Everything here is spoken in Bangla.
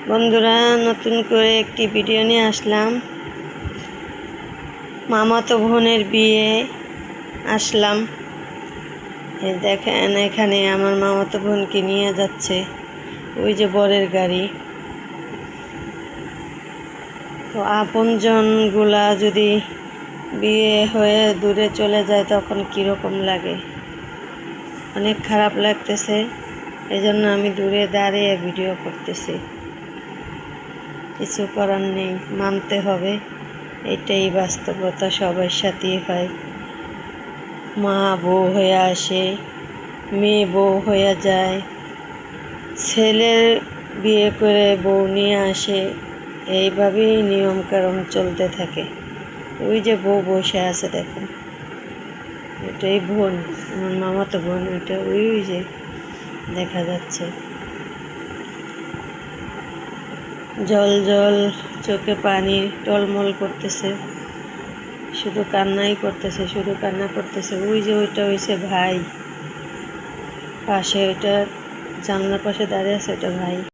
বন্ধুরা, নতুন করে একটি ভিডিও নিয়ে আসলাম। মামাতো বোনের বিয়ে আসলাম। দেখেন, এখানে আমার মামাতো বোনকে নিয়ে যাচ্ছে ওই যে বরের গাড়ি। তো আপনজনগুলা যদি বিয়ে হয়ে দূরে চলে যায় তখন কীরকম লাগে, অনেক খারাপ লাগতেছে। এই জন্য আমি দূরে দাঁড়িয়ে ভিডিও করতেছি। কিছু করার নেই, মানতে হবে, এটাই বাস্তবতা। সবার সাথেই হয়, মা বউ হয়ে আসে, মেয়ে বউ হয়ে যায়, ছেলের বিয়ে করে বউ নিয়ে আসে। এইভাবেই নিয়মকানুন চলতে থাকে। ওই যে বউ বসে আছে, দেখুন, এটাই বোন, আমার মামাতো বোন। ওইটা ওই যে দেখা যাচ্ছে, জল জল চোখে পানি টলমল করতেছে, শুধু কান্নাই করতেছে, শুধু কান্না করতেছে। ওই যে ওইটা হয়েছে ভাই, পাশে ওইটা জানলার পাশে দাঁড়িয়ে আছে, ওটা ভাই।